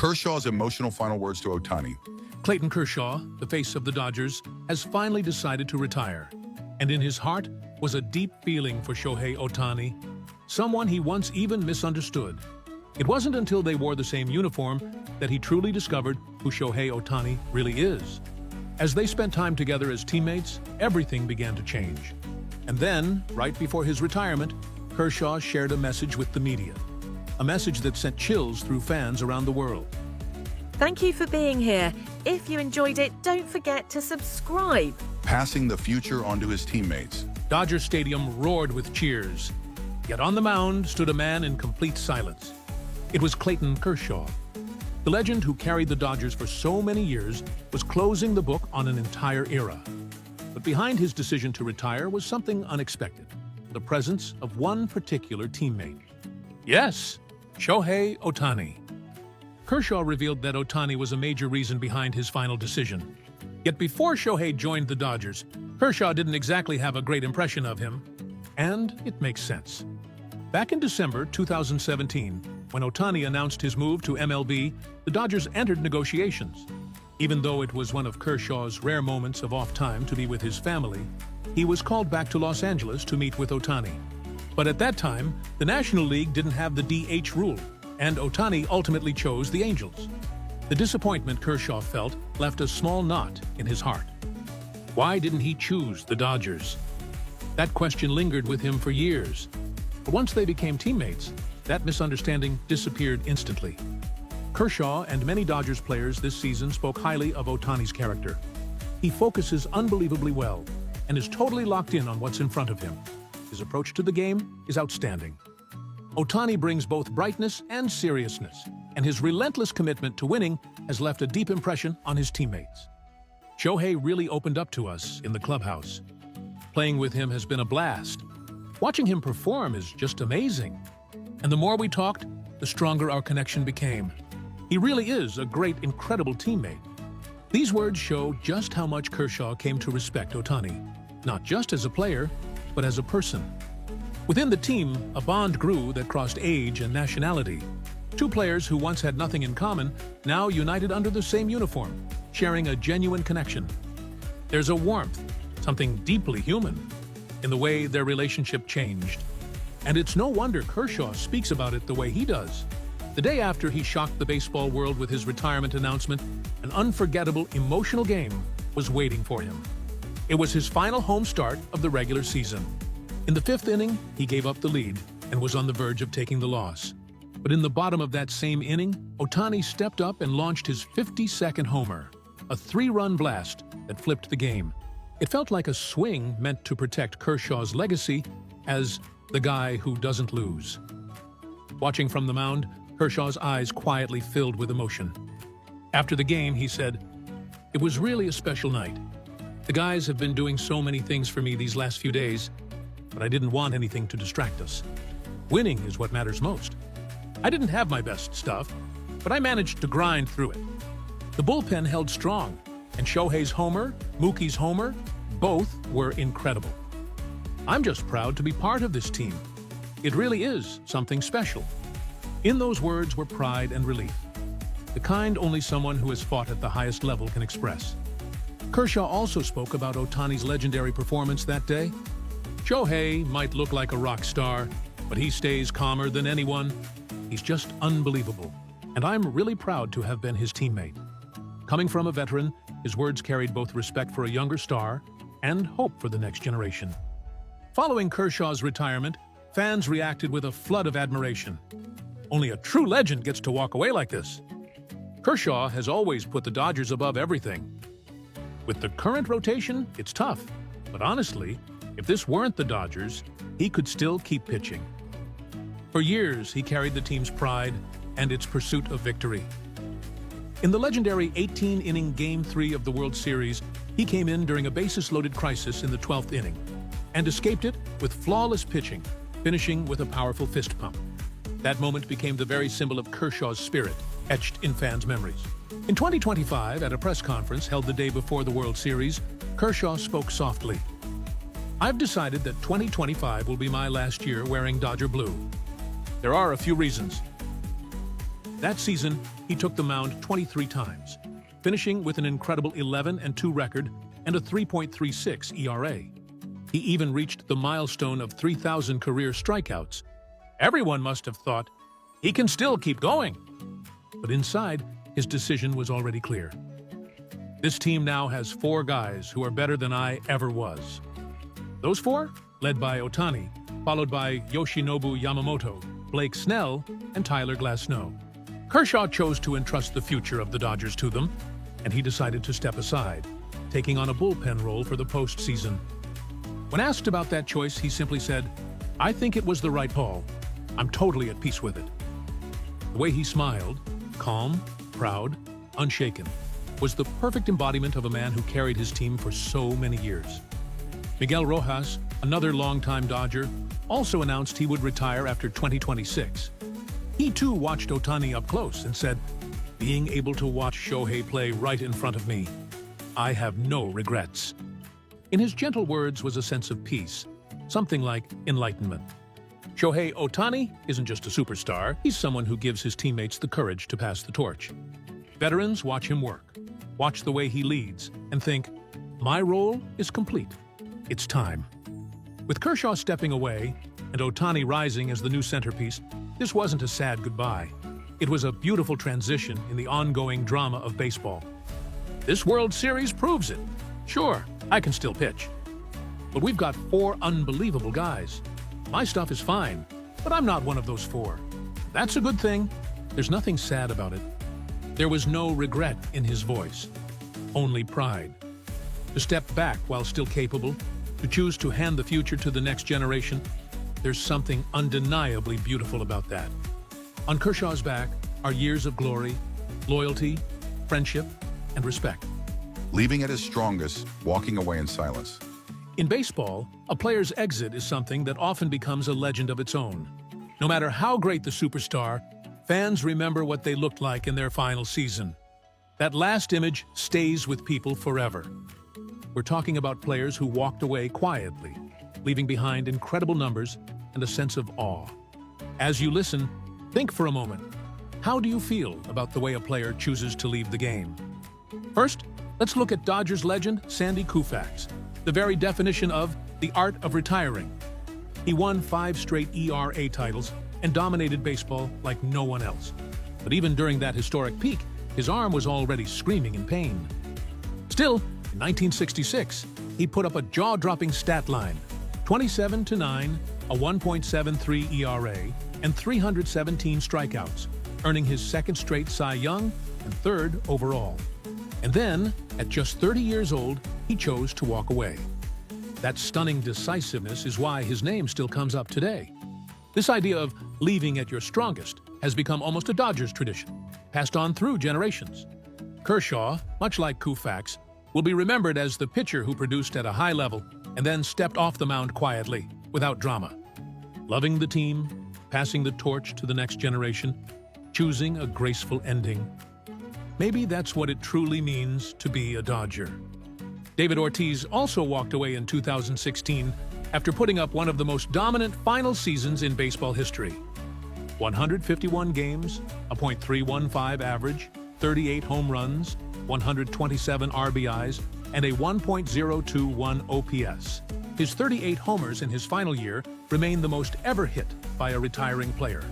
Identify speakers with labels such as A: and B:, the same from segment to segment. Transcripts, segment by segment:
A: Kershaw's emotional final words to Ohtani.
B: Clayton Kershaw, the face of the Dodgers, has finally decided to retire. And in his heart was a deep feeling for Shohei Ohtani, someone he once even misunderstood. It wasn't until they wore the same uniform that he truly discovered who Shohei Ohtani really is. As they spent time together as teammates, everything began to change. And then, right before his retirement, Kershaw shared a message with the media. A message that sent chills through fans around the world.
C: Thank you for being here. If you enjoyed it, don't forget to subscribe.
A: Passing the future on to his teammates.
B: Dodger Stadium roared with cheers. Yet on the mound stood a man in complete silence. It was Clayton Kershaw. The legend who carried the Dodgers for so many years was closing the book on an entire era. But behind his decision to retire was something unexpected. The presence of one particular teammate. Yes, Shohei Ohtani. Kershaw revealed that Ohtani was a major reason behind his final decision. Yet before Shohei joined the Dodgers, Kershaw didn't exactly have a great impression of him. And it makes sense. Back in December 2017, when Ohtani announced his move to MLB, the Dodgers entered negotiations. Even though it was one of Kershaw's rare moments of off time to be with his family, he was called back to Los Angeles to meet with Ohtani. But at that time, the National League didn't have the DH rule, and Ohtani ultimately chose the Angels. The disappointment Kershaw felt left a small knot in his heart. Why didn't he choose the Dodgers? That question lingered with him for years. But once they became teammates, that misunderstanding disappeared instantly. Kershaw and many Dodgers players this season spoke highly of Ohtani's character. He focuses unbelievably well and is totally locked in on what's in front of him. His approach to the game is outstanding. Ohtani brings both brightness and seriousness, and his relentless commitment to winning has left a deep impression on his teammates. Shohei really opened up to us in the clubhouse. Playing with him has been a blast. Watching him perform is just amazing. And the more we talked, the stronger our connection became. He really is a great, incredible teammate. These words show just how much Kershaw came to respect Ohtani, not just as a player, but as a person. Within the team, a bond grew that crossed age and nationality. Two players who once had nothing in common, now united under the same uniform, sharing a genuine connection. There's a warmth, something deeply human, in the way their relationship changed. And it's no wonder Kershaw speaks about it the way he does. The day after he shocked the baseball world with his retirement announcement, an unforgettable, emotional game was waiting for him. It was his final home start of the regular season. In the fifth inning, he gave up the lead and was on the verge of taking the loss. But in the bottom of that same inning, Ohtani stepped up and launched his 52nd homer, a 3-run blast that flipped the game. It felt like a swing meant to protect Kershaw's legacy as the guy who doesn't lose. Watching from the mound, Kershaw's eyes quietly filled with emotion. After the game, he said, "It was really a special night. The guys have been doing so many things for me these last few days, but I didn't want anything to distract us. Winning is what matters most. I didn't have my best stuff, but I managed to grind through it. The bullpen held strong, and Shohei's homer, Mookie's homer, both were incredible. I'm just proud to be part of this team. It really is something special." In those words were pride and relief, the kind only someone who has fought at the highest level can express. Kershaw also spoke about Ohtani's legendary performance that day. Shohei might look like a rock star, but he stays calmer than anyone. He's just unbelievable, and I'm really proud to have been his teammate. Coming from a veteran, his words carried both respect for a younger star and hope for the next generation. Following Kershaw's retirement, fans reacted with a flood of admiration. Only a true legend gets to walk away like this. Kershaw has always put the Dodgers above everything. With the current rotation, it's tough, but honestly, if this weren't the Dodgers, he could still keep pitching. For years, he carried the team's pride and its pursuit of victory. In the legendary 18-inning Game 3 of the World Series, he came in during a bases-loaded crisis in the 12th inning and escaped it with flawless pitching, finishing with a powerful fist pump. That moment became the very symbol of Kershaw's spirit, etched in fans' memories. In 2025, at a press conference held the day before the World Series, Kershaw spoke softly. "I've decided that 2025 will be my last year wearing Dodger blue. There are a few reasons. That season, he took the mound 23 times, finishing with an incredible 11-2 record and a 3.36 ERA. He even reached the milestone of 3,000 career strikeouts. Everyone must have thought, he can still keep going. But inside, his decision was already clear. This team now has 4 guys who are better than I ever was. Those 4, led by Ohtani, followed by Yoshinobu Yamamoto, Blake Snell, and Tyler Glasnow. Kershaw chose to entrust the future of the Dodgers to them, and he decided to step aside, taking on a bullpen role for the postseason. When asked about that choice, he simply said, "I think it was the right call. I'm totally at peace with it." The way he smiled, calm, proud, unshaken, was the perfect embodiment of a man who carried his team for so many years. Miguel Rojas, another longtime Dodger, also announced he would retire after 2026. He too watched Ohtani up close and said, "Being able to watch Shohei play right in front of me, I have no regrets." In his gentle words was a sense of peace, something like enlightenment. Shohei Ohtani isn't just a superstar, he's someone who gives his teammates the courage to pass the torch. Veterans watch him work, watch the way he leads, and think, "My role is complete. It's time." With Kershaw stepping away and Ohtani rising as the new centerpiece, this wasn't a sad goodbye. It was a beautiful transition in the ongoing drama of baseball. This World Series proves it. Sure, I can still pitch. But we've got 4 unbelievable guys. My stuff is fine, but I'm not one of those 4. That's a good thing. There's nothing sad about it. There was no regret in his voice, only pride. To step back while still capable, to choose to hand the future to the next generation, there's something undeniably beautiful about that. On Kershaw's back are years of glory, loyalty, friendship, and respect.
A: Leaving at his strongest, walking away in silence.
B: In baseball, a player's exit is something that often becomes a legend of its own. No matter how great the superstar, fans remember what they looked like in their final season. That last image stays with people forever. We're talking about players who walked away quietly, leaving behind incredible numbers and a sense of awe. As you listen, think for a moment. How do you feel about the way a player chooses to leave the game? First, let's look at Dodgers legend Sandy Koufax, the very definition of the art of retiring. He won 5 straight ERA titles and dominated baseball like no one else. But even during that historic peak, his arm was already screaming in pain. Still, in 1966, he put up a jaw-dropping stat line: 27-9, a 1.73 ERA, and 317 strikeouts, earning his 2nd straight Cy Young and 3rd overall. And then, at just 30 years old, he chose to walk away. That stunning decisiveness is why his name still comes up today. This idea of leaving at your strongest has become almost a Dodgers tradition, passed on through generations. Kershaw, much like Koufax, will be remembered as the pitcher who produced at a high level and then stepped off the mound quietly, without drama. Loving the team, passing the torch to the next generation, choosing a graceful ending. Maybe that's what it truly means to be a Dodger. David Ortiz also walked away in 2016 after putting up one of the most dominant final seasons in baseball history. 151 games, a .315 average, 38 home runs, 127 RBIs, and a 1.021 OPS. His 38 homers in his final year remain the most ever hit by a retiring player,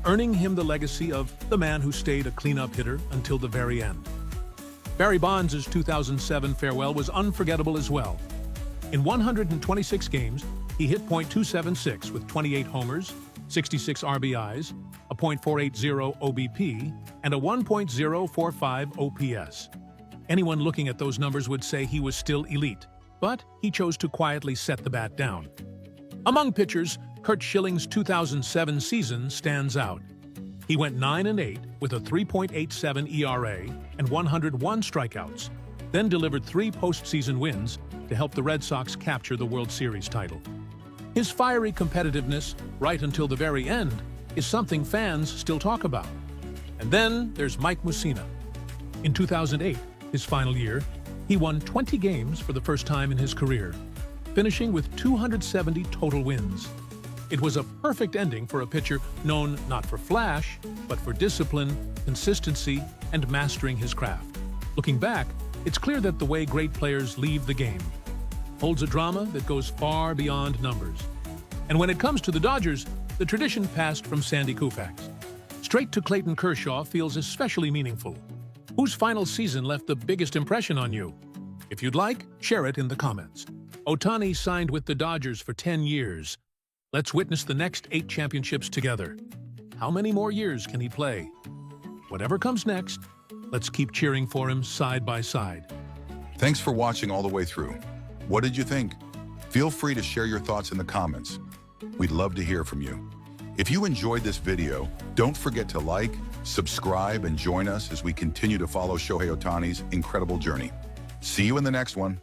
B: earning him the legacy of the man who stayed a cleanup hitter until the very end. Barry Bonds' 2007 farewell was unforgettable as well. In 126 games, he hit .276 with 28 homers, 66 RBIs, a .480 OBP, and a 1.045 OPS. Anyone looking at those numbers would say he was still elite, but he chose to quietly set the bat down. Among pitchers, Curt Schilling's 2007 season stands out. He went 9-8 with a 3.87 ERA and 101 strikeouts, then delivered 3 postseason wins to help the Red Sox capture the World Series title. His fiery competitiveness, right until the very end, is something fans still talk about. And then there's Mike Mussina. In 2008, his final year, he won 20 games for the first time in his career, finishing with 270 total wins. It was a perfect ending for a pitcher known not for flash, but for discipline, consistency, and mastering his craft. Looking back, it's clear that the way great players leave the game holds a drama that goes far beyond numbers. And when it comes to the Dodgers, the tradition passed from Sandy Koufax straight to Clayton Kershaw feels especially meaningful. Whose final season left the biggest impression on you? If you'd like, share it in the comments. Ohtani signed with the Dodgers for 10 years. Let's witness the next 8 championships together. How many more years can he play? Whatever comes next, let's keep cheering for him side by side.
A: Thanks for watching all the way through. What did you think? Feel free to share your thoughts in the comments. We'd love to hear from you. If you enjoyed this video, don't forget to like, subscribe, and join us as we continue to follow Shohei Ohtani's incredible journey. See you in the next one.